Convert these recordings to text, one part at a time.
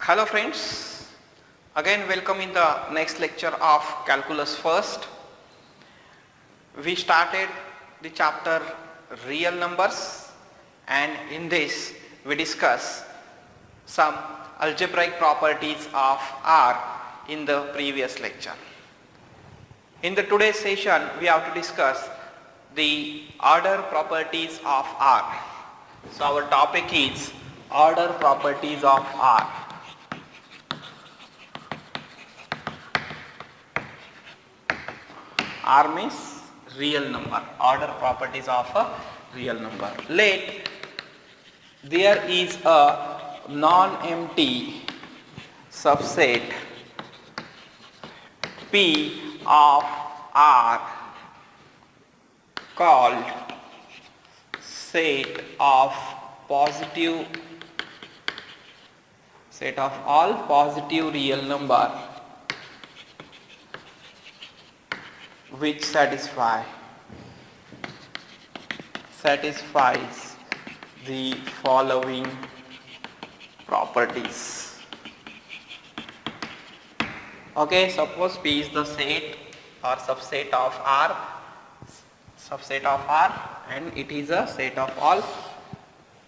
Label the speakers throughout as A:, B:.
A: Hello friends, again welcome in the next lecture of Calculus First. We started the chapter real numbers, and in this we discuss some algebraic properties of R in the previous lecture. In the today's session we have to discuss the order properties of R. So our topic is order properties of R. R means real number, order properties of a real number. Let there is a non-empty subset P of R called set of all positive real number which satisfies the following properties. Okay, suppose P is the set or subset of R, and it is a set of all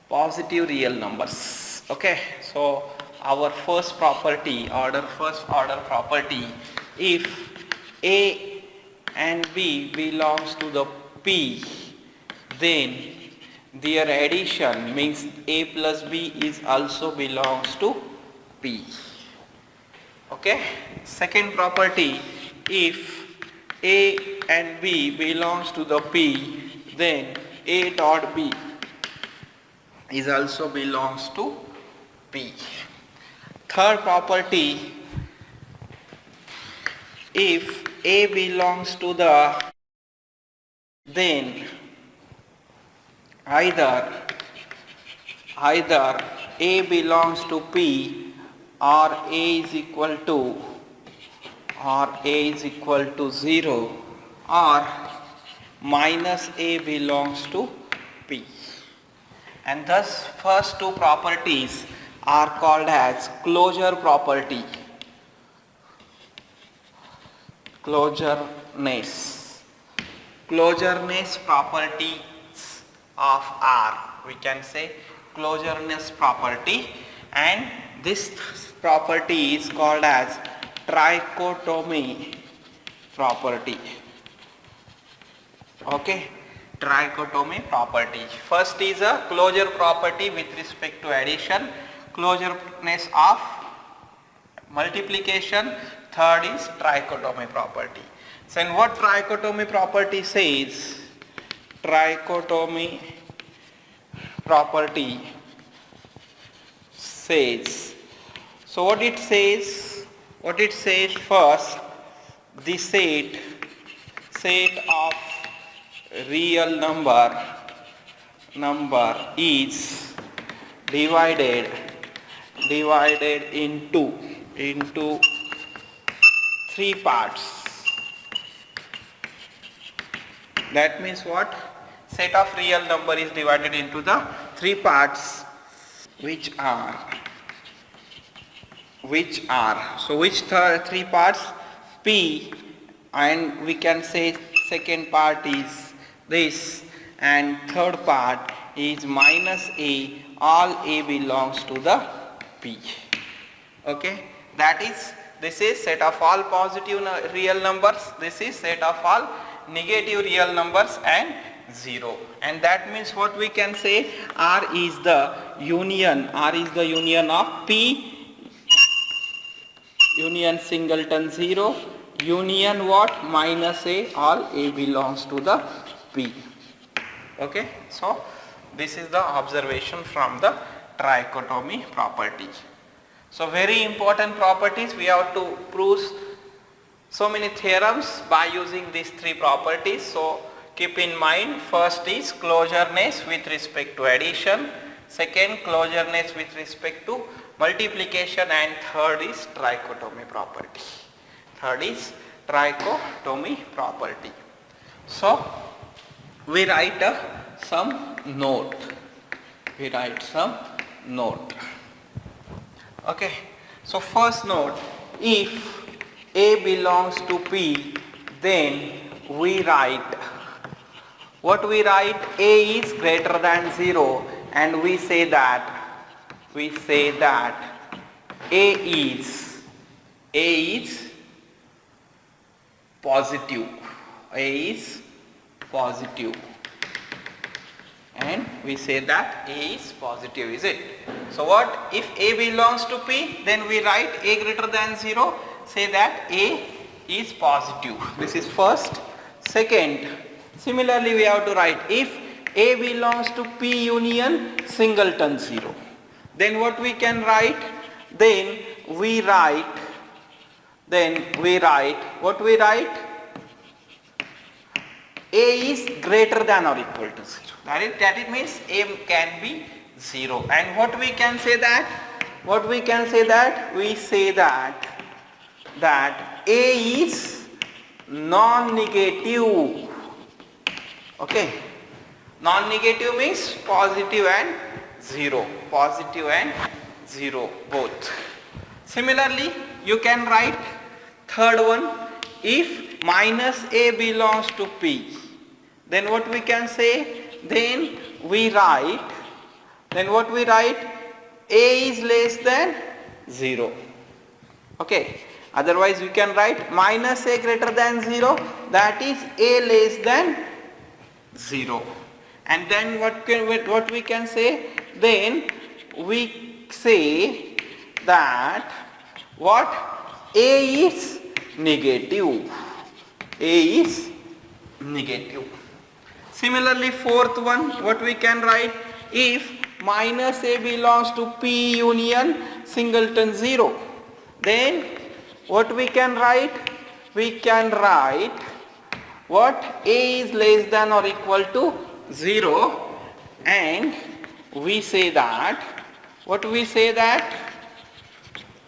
A: positive real numbers. Okay, so our first order property, if A and B belongs to the P, then their addition means A plus B is also belongs to P. Okay. Second property, if A and B belongs to the P, then A dot B is also belongs to P. Third property, if A belongs to the, then either A belongs to P or A is equal to 0 or minus A belongs to P. And thus first two properties are called as closure property. Closureness properties of R, we can say closureness property, and this property is called as trichotomy property. Okay, trichotomy property. First is a closure property with respect to addition, closureness of multiplication. Third is trichotomy property. So and what trichotomy property says? Trichotomy property says, so what it says first, the set of real number is divided into three parts. That means what? Set of real number is divided into the three parts, which are so which three parts? P, and we can say second part is this, and third part is minus A. All A belongs to the P. Okay, this is set of all positive real numbers, this is set of all negative real numbers and 0. And that means what we can say? R is the union of P union singleton 0 union what? Minus A. All A belongs to the P. Okay, so this is the observation from the trichotomy property. So very important properties, we have to prove so many theorems by using these three properties. So keep in mind, first is closureness with respect to addition, second closureness with respect to multiplication, and third is trichotomy property. So we write some note. Okay, So first note, if A belongs to P, then we write, what we write, A is greater than 0, and we say that A is positive. A is positive. And we say that A is positive, is it? So what? If A belongs to P, then we write A greater than 0, say that A is positive. This is first. Second, similarly we have to write, if A belongs to P union singleton 0, then what we can write? Then we write, what we write? A is greater than or equal to 0. That it means A can be 0. And what we can say that? We say that A is non-negative. Okay. Non-negative means positive and 0. Positive and 0 both. Similarly, you can write third one, if minus A belongs to P, then what we can say? Then we write, A is less than 0. Okay. Otherwise we can write minus A greater than 0, that is A less than 0. And then what we can say? Then we say that what? A is negative. A is negative. Similarly, fourth one, what we can write? If minus A belongs to P union singleton 0, then what we can write? We can write what? A is less than or equal to 0, and we say that, what we say that?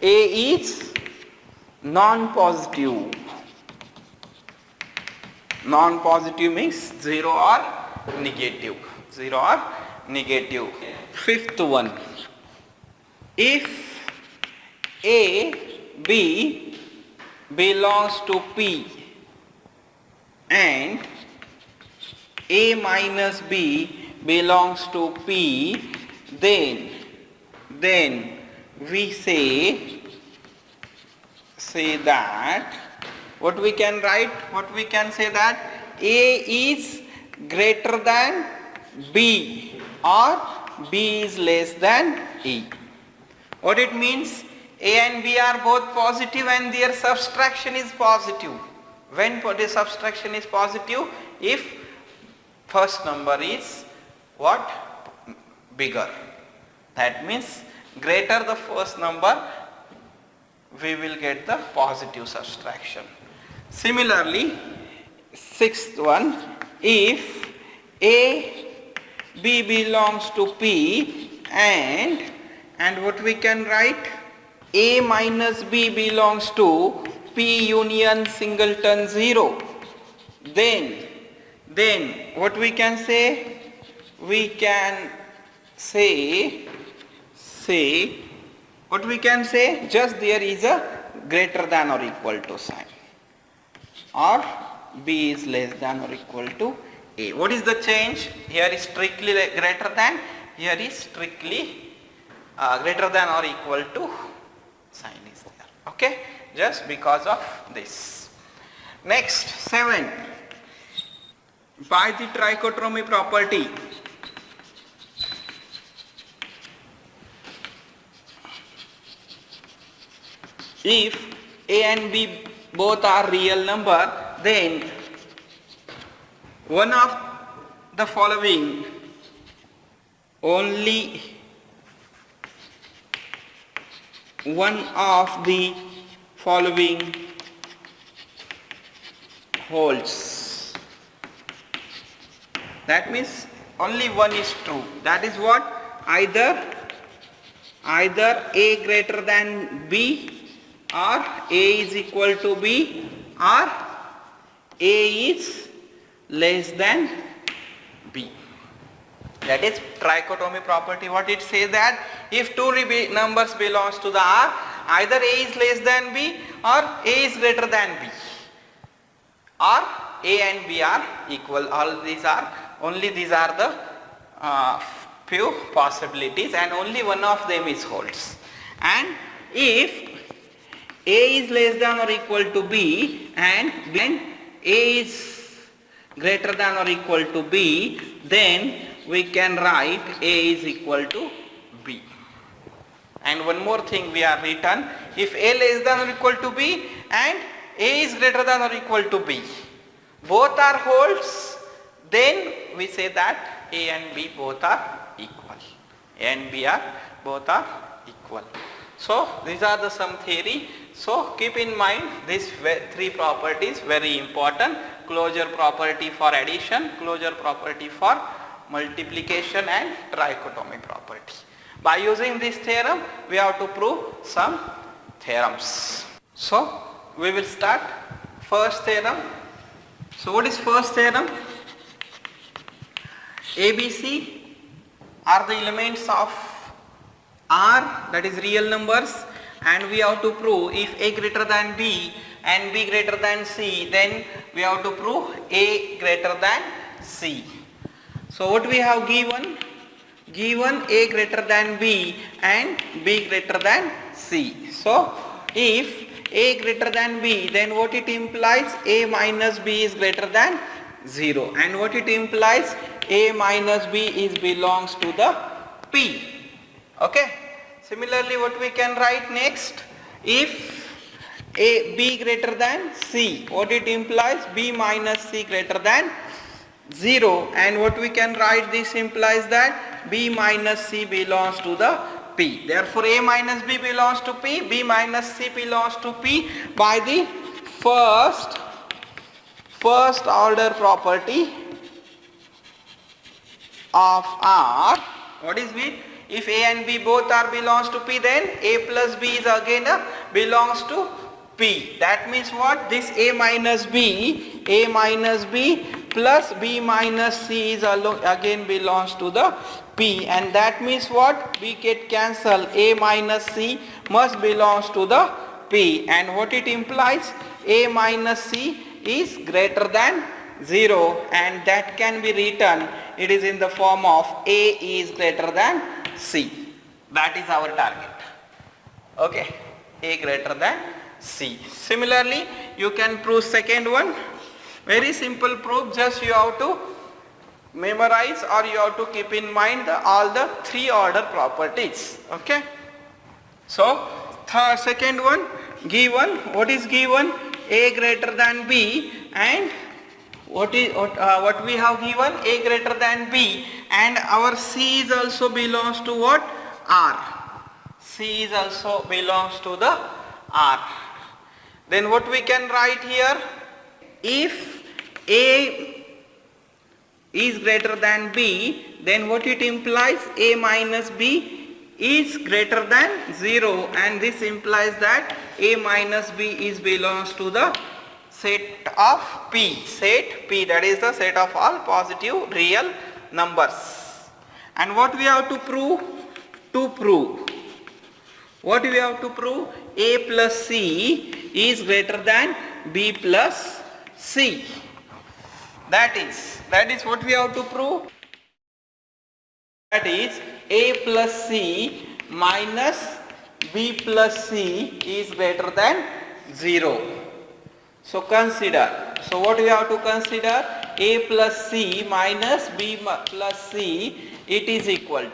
A: A is non-positive. Non-positive means 0 or negative. 0 or negative. Fifth one, if A, B belongs to P and A minus B belongs to P, then we say that, what we can write? What we can say that A is greater than B or B is less than A. What it means? A and B are both positive and their subtraction is positive. When the subtraction is positive? If first number is what? Bigger. That means greater the first number, we will get the positive subtraction. Similarly, sixth one, if A, B belongs to P and what we can write? A minus B belongs to P union singleton 0, then what we can say? We can say what we can say? Just there is a greater than or equal to sign, or B is less than or equal to A. What is the change? Here is strictly greater than, here is strictly greater than or equal to sign is there. Okay, just because of this. Next, 7. By the trichotomy property, if A and B both are real number, then one of the following, only one of the following holds. That means only one is true. That is what? Either A greater than B, or A is equal to B, or A is less than B. That is trichotomy property. What it says that if two numbers belongs to the R either A is less than B or A is greater than B, or A and B are equal. All these are the few possibilities, and only one of them is holds. And if A is less than or equal to B and A is greater than or equal to B, then we can write A is equal to B. And one more thing we are written, if A less than or equal to B and A is greater than or equal to B, both are holds, then we say that A and B both are equal. A and B are both are equal. So these are the sum theory. So keep in mind these three properties, very important: closure property for addition, closure property for multiplication, and trichotomy property. By using this theorem, we have to prove some theorems. So we will start first theorem. So what is first theorem? ABC are the elements of R, that is real numbers, and we have to prove if A greater than B and B greater than C, then we have to prove A greater than C. So what we have given? Given A greater than B and B greater than C. So if A greater than B, then what it implies? A minus B is greater than 0, and what it implies? A minus B is belongs to the P. Okay. Similarly, what we can write next? If B greater than C, what it implies? B minus C greater than 0, and what we can write? This implies that B minus C belongs to the P. Therefore, A minus B belongs to P, B minus C belongs to P by the first order property of R. What is it? If A and B both are belongs to P, then A plus B is again belongs to P. That means what? This A minus B plus B minus C is again belongs to the P, and that means what? We get cancel. A minus C must belongs to the P, and what it implies? A minus C is greater than 0, and that can be written, it is in the form of A is greater than C. That is our target. Okay, A greater than C. Similarly, you can prove second one. Very simple proof, just you have to memorize or you have to keep in mind all the three order properties. Okay. So second one, given, what is given? A greater than B, and what we have given? A greater than B, and our C is also belongs to what? R. C is also belongs to the R. Then what we can write here? If A is greater than B, then what it implies? A minus B is greater than 0, and this implies that A minus B is belongs to the set of P. Set P, that is the set of all positive real numbers. And what we have to prove? What we have to prove? A plus C is greater than B plus C. That is what we have to prove. That is A plus C minus B plus C is greater than 0. So consider. So what we have to consider? A plus C minus B plus C, it is equal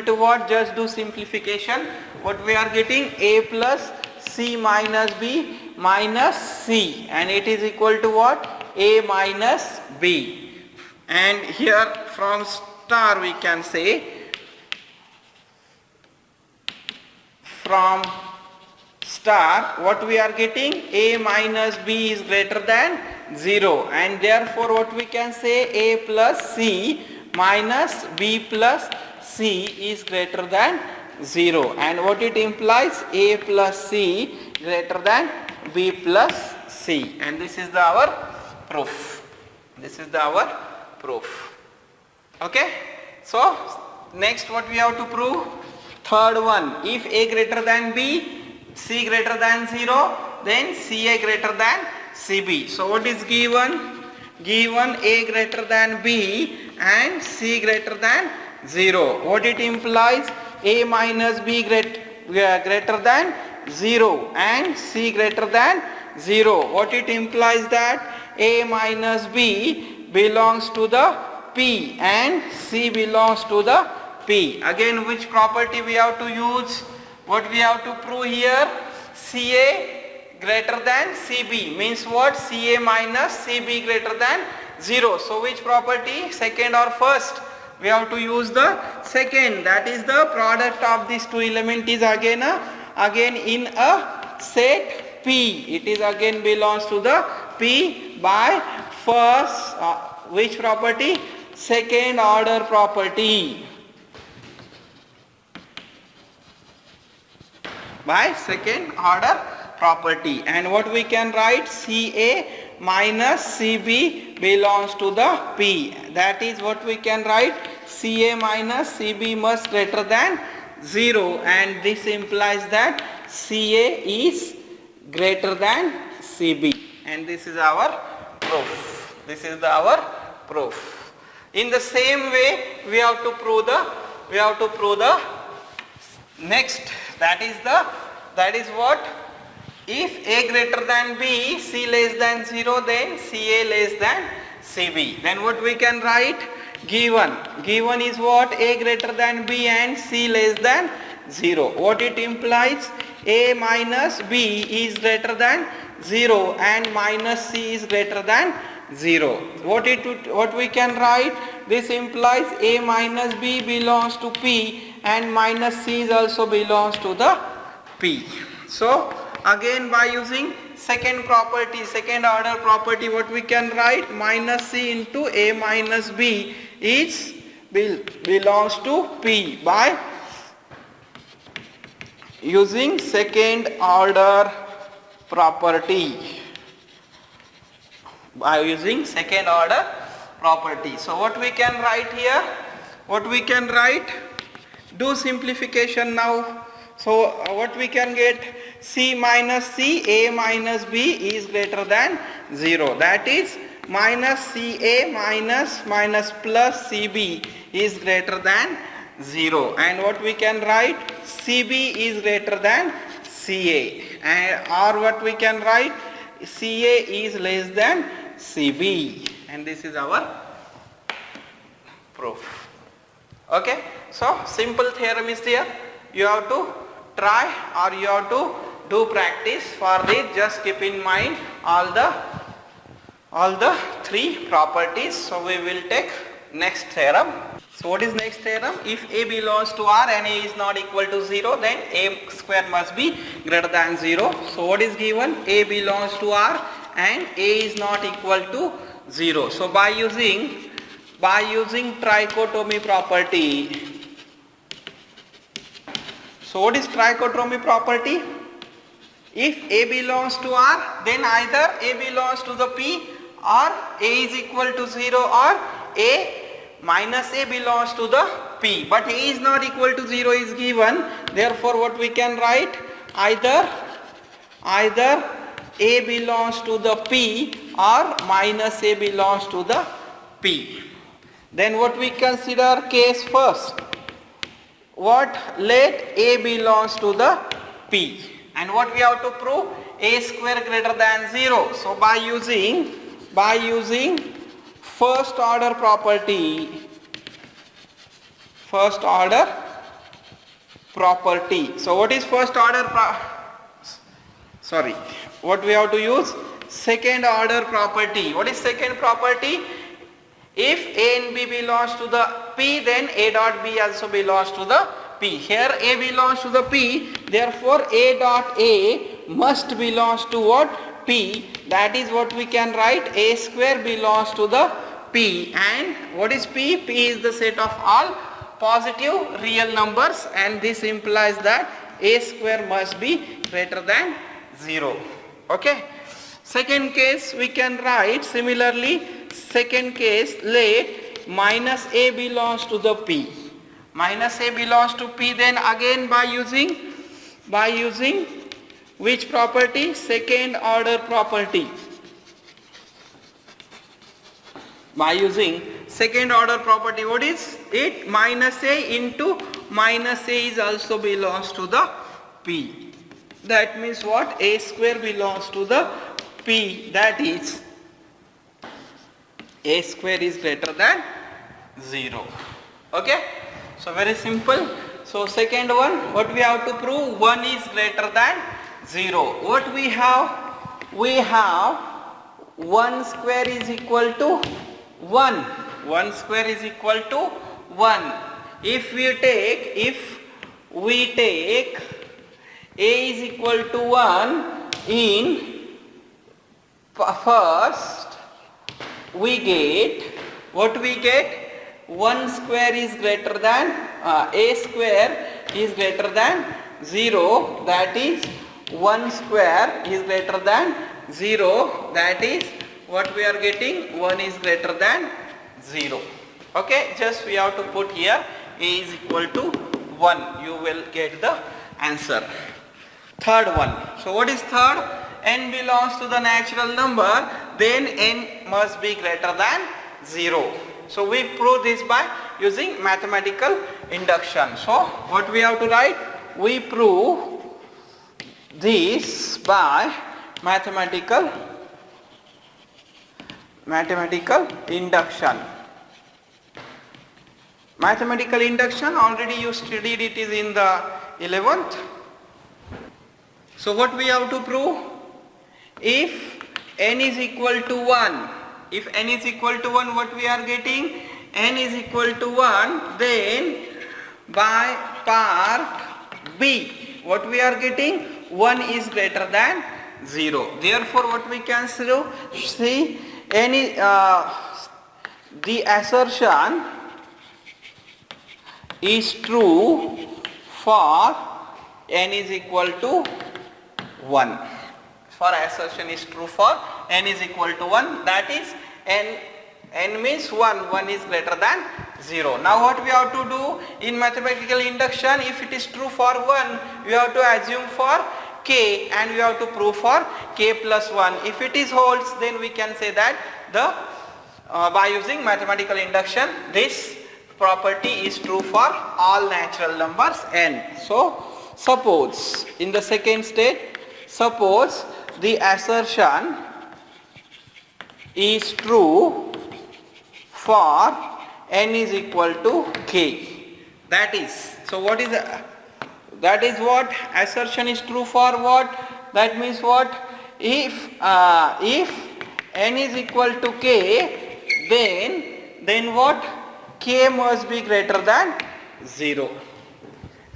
A: to what? Just do simplification. What we are getting? A plus C minus B minus C, and it is equal to what? A minus B. And here from star we can say, from star what we are getting? A minus B is greater than 0, and therefore what we can say? A plus C minus B plus C is greater than 0, and what it implies? A plus C greater than B plus C, and this is our proof. Okay. So next what we have to prove? Third one, if A greater than B C greater than 0, then CA greater than CB. So what is given? Given A greater than B and C greater than 0. What it implies? A minus B greater than 0 and C greater than 0. What it implies? That A minus B belongs to the P and C belongs to the P. Again, which property we have to use? What we have to prove here? CA greater than CB means what? CA minus CB greater than 0. So which property? Second or first? We have to use the second. That is the product of these two elements is again in a set P. It is again belongs to the P by first which property? Second order property. By second order property. And what we can write? CA minus CB belongs to the P. That is what we can write. CA minus CB must greater than 0, and this implies that CA is greater than CB, and this is our proof. This is our proof. In the same way, we have to prove the next. That is what? If A greater than B, C less than 0, then CA less than CB. Then what we can write? Given is what? A greater than B and C less than 0. What it implies? A minus B is greater than 0 and minus C is greater than 0. What we can write? This implies A minus B belongs to P and minus C is also belongs to the P. So again, by using second order property, what we can write? Minus C into A minus B is belongs to P by using second order property. By using second order property. So what we can write here? What we can write? Do simplification now. So what we can get? C minus C, A minus B is greater than 0. That is minus CA minus plus CB is greater than 0. And what we can write? CB is greater than CA. Or what we can write? CA is less than CB. And this is our proof. Okay. So simple theorem is there. You have to try or you have to do practice. For this, just keep in mind all the three properties. So we will take next theorem. So what is next theorem? If A belongs to R and A is not equal to 0, then A square must be greater than 0. So what is given? A belongs to R and A is not equal to 0. So by using trichotomy property. So what is trichotomy property? If A belongs to R, then either A belongs to the P or A is equal to 0 or A minus A belongs to the P. But A is not equal to 0 is given. Therefore what we can write? Either A belongs to the P or minus A belongs to the P. Then what we consider case first? What? Let A belongs to the P. And what we have to prove? A square greater than 0. So by using first order property. So what is first order what we have to use? Second order property. What is second property? If A and B belongs to the P, then A dot B also belongs to the P. Here A belongs to the P, therefore A dot A must belongs to what? P. That is what we can write. A square belongs to the P. And what is P? P is the set of all positive real numbers, and this implies that A square must be greater than 0. Okay. Second case we can write similarly. Second case, let minus A belongs to the P. Minus A belongs to P, then again by using Which property? Second order property. By using second order property, what is it? Minus a into minus a is also belongs to the p. That means what? A square belongs to the p. That is a square is greater than 0. Okay? So very simple. So second one, what we have to prove? 1 is greater than 0. What we have? We have 1 square is equal to 1. 1 square is equal to 1. If we take a is equal to 1 in first, we get, what we get? 1 square is greater than, a square is greater than 0, that is 1 square is greater than 0, that is what we are getting? 1 is greater than 0. Okay, just we have to put here a is equal to 1, you will get the answer. Third one. So what is third? N belongs to the natural number, then n must be greater than 0. So we prove this by using mathematical induction. So what we have to write? We prove this by mathematical induction. Mathematical induction, already you studied it, is in the 11th. So what we have to prove? If n is equal to 1, if n is equal to 1, what we are getting? N is equal to 1, then by part B, what we are getting? 1 is greater than 0. Therefore what we can see, the assertion is true for n is equal to 1. For assertion is true for n is equal to 1, that is n means 1 is greater than 0. Now what we have to do in mathematical induction? If it is true for 1, we have to assume for k, and we have to prove for k plus 1. If it is holds, then we can say that by using mathematical induction, this property is true for all natural numbers n. So suppose in the second state, suppose the assertion is true for n is equal to k. That is, so what is that is what assertion is true for what? That means what? If n is equal to k, then what? K must be greater than 0.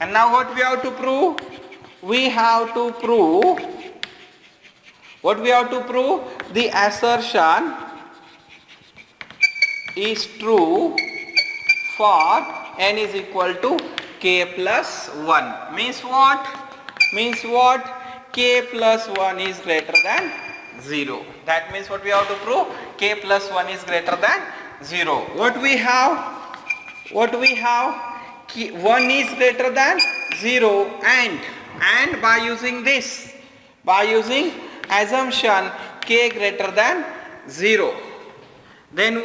A: And now what we have to prove? We have to prove, what we have to prove? The assertion is true for n is equal to k plus 1. Means what? Means what? K plus 1 is greater than 0. That means what we have to prove? K plus 1 is greater than 0. What we have? What we have? 1 is greater than 0, and by using this, by using assumption k greater than 0, then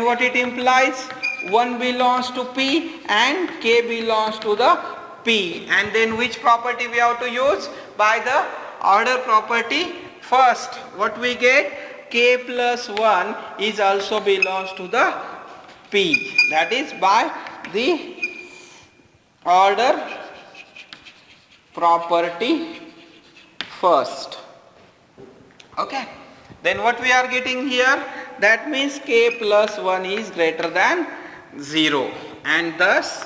A: what it implies? 1 belongs to P and k belongs to the P. And then which property we have to use? By the order property. First, what we get? K plus 1 is also belongs to the P. That is by the order property first. Okay. Then what we are getting here? That means k plus 1 is greater than 0. And thus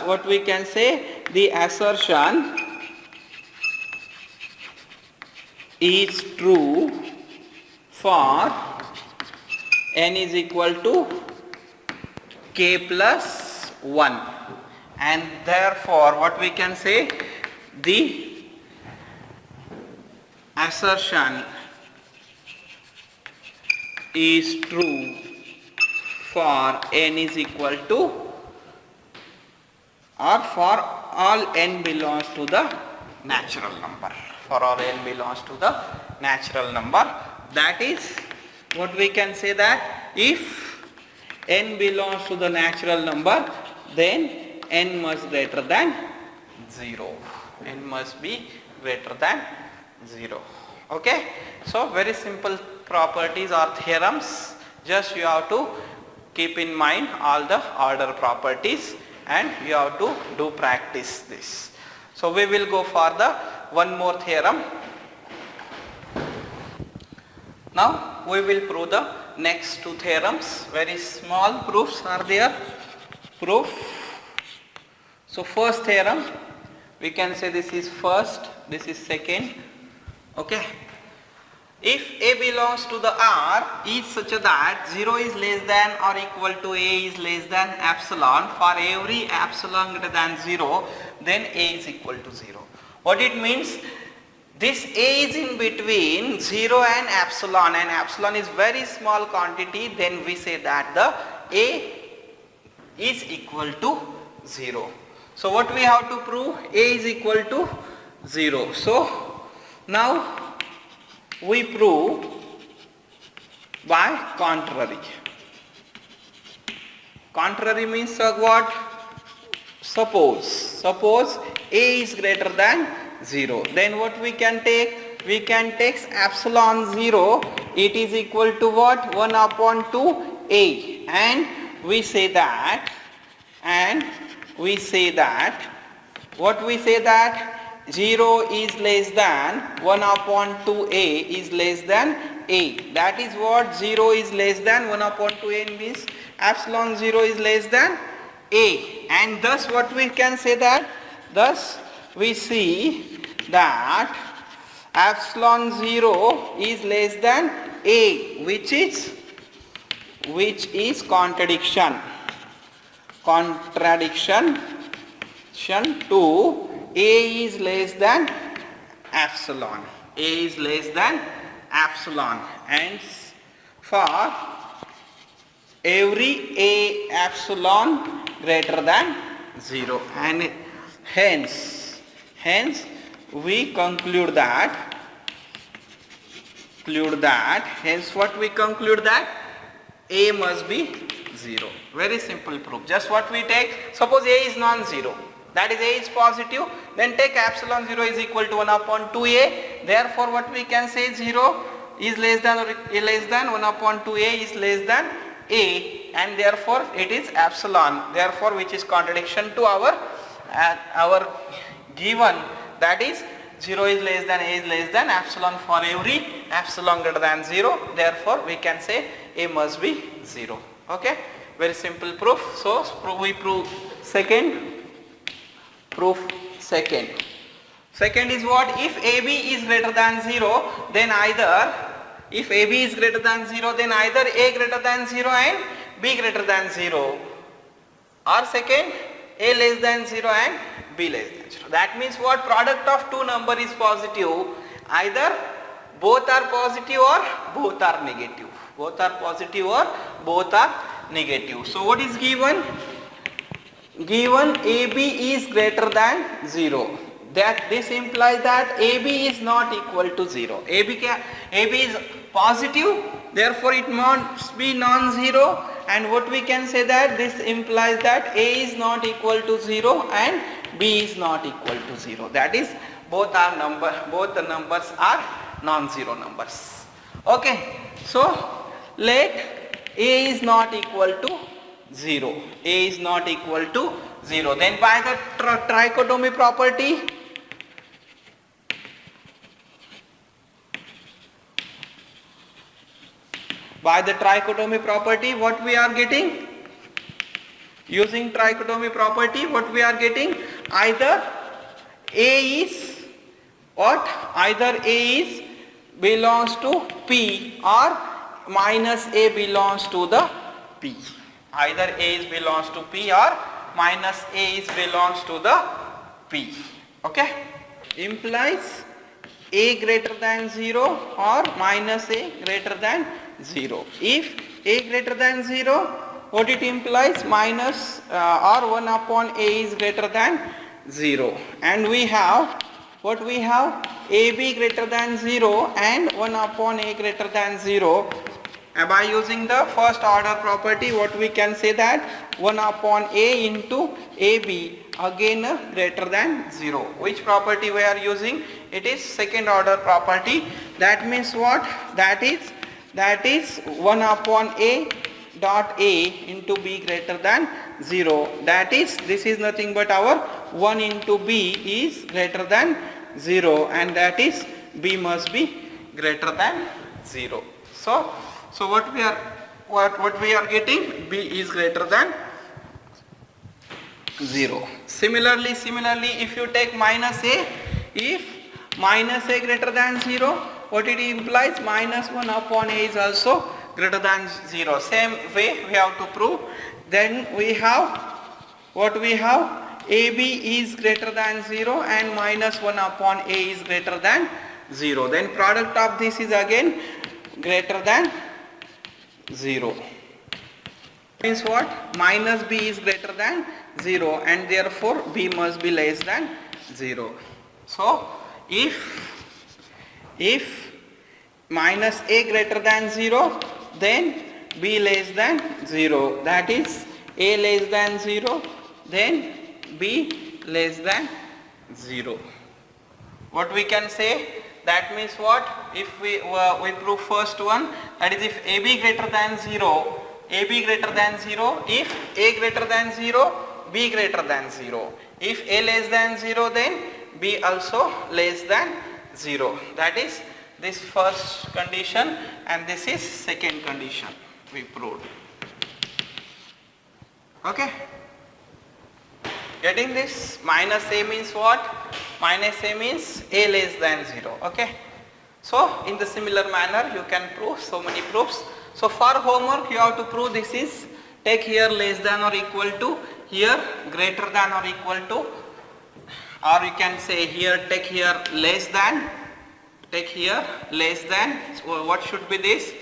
A: what we can say? The assertion is true for n is equal to k plus 1. And therefore what we can say? The assertion is true for n is equal to, or for all n belongs to the natural number. For all n belongs to the natural number. That is what we can say, that if n belongs to the natural number, then n must greater than 0. N must be greater than 0. Okay. So very simple properties or theorems. Just you have to keep in mind all the order properties and you have to do practice this. So we will go for the one more theorem. Now we will prove the next two theorems. Very small proofs are there. Proof. So first theorem, we can say this is first, this is second. Okay. If A belongs to the R is such that 0 is less than or equal to A is less than epsilon, for every epsilon greater than 0, then A is equal to 0. What it means? This A is in between 0 and epsilon is very small quantity, then we say that the A is equal to 0. So what we have to prove? A is equal to 0. So now we prove by contrary. Contrary means what? Suppose A is greater than 0. Then what we can take? We can take epsilon 0. It is equal to what? 1 upon 2 A. And we say that. What we say that? 0 is less than 1 upon 2A is less than A. That is what 0 is less than 1 upon 2A means epsilon 0 is less than A. And thus what we can say that? Thus we see that epsilon 0 is less than A, which is contradiction to A is less than epsilon. A is less than epsilon. And for every A epsilon greater than 0. And hence we conclude that. Hence what we conclude that? A must be 0. Very simple proof. Just what we take? Suppose A is non-zero. That is A is positive, then take epsilon 0 is equal to 1 upon 2A. Therefore what we can say? 0 is less than or less than 1 upon 2A is less than A, and therefore it is epsilon. Therefore which is contradiction to our given, that is 0 is less than A is less than epsilon for every epsilon greater than 0. Therefore we can say A must be 0. Okay. Very simple proof. So we prove second. Proof second. Second is what? If AB is greater than 0, then either A greater than 0 and B greater than 0, or second A less than 0 and B less than 0. That means what? Product of two number is positive. Either both are positive or both are negative. Both are positive or both are negative. So what is given? Given AB is greater than 0. That this implies that AB is not equal to 0. AB is positive, therefore it must be non-zero. And what we can say that this implies that A is not equal to 0 and B is not equal to 0. That is both the numbers are non-zero numbers. Okay. So let A is not equal to 0. A is not equal to 0. Then by the trichotomy property, what we are getting? Using trichotomy property, what we are getting? Either A is what? Either A is belongs to P or minus A belongs to the P. Either A is belongs to P or minus A is belongs to the P. Okay. Implies A greater than 0 or minus A greater than 0. If A greater than 0, what it implies? Minus or 1 upon A is greater than 0. And we have what we have? AB greater than 0 and 1 upon A greater than 0. And by using the first order property, what we can say that 1 upon A into AB again greater than 0. Which property we are using? It is second order property. That means what? That is 1 upon A dot A into B greater than 0. That is, this is nothing but our 1 into B is greater than 0, and that is B must be greater than 0. So what we are getting? B is greater than 0. Similarly, if you take minus A, if minus A greater than 0, what it implies? Minus 1 upon A is also greater than 0. Same way we have to prove. Then we have what we have? AB is greater than 0 and minus 1 upon A is greater than 0. Then product of this is again greater than 0. Means what? Minus B is greater than 0 and therefore B must be less than 0. So if minus A greater than 0, then B less than 0. That is A less than 0, then B less than 0. What we can say? That means what? If we prove first one, that is if AB greater than 0, AB greater than 0, if A greater than 0, B greater than 0. If A less than 0, then B also less than 0. That is this first condition and this is second condition we proved. Okay? Getting this? Minus A means what? Minus A means A less than 0. Okay? So in the similar manner you can prove so many proofs. So for homework you have to prove this is, take here less than or equal to, here greater than or equal to, or you can say here take here less than, take here less than. So what should be this?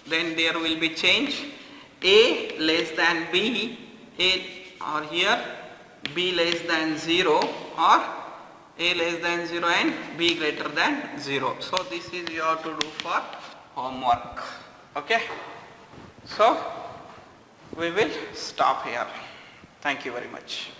A: Then there will be change. A less than B, A or here B less than 0 or A less than 0 and B greater than 0. So this is you have to do for homework. Okay. So we will stop here. Thank you very much.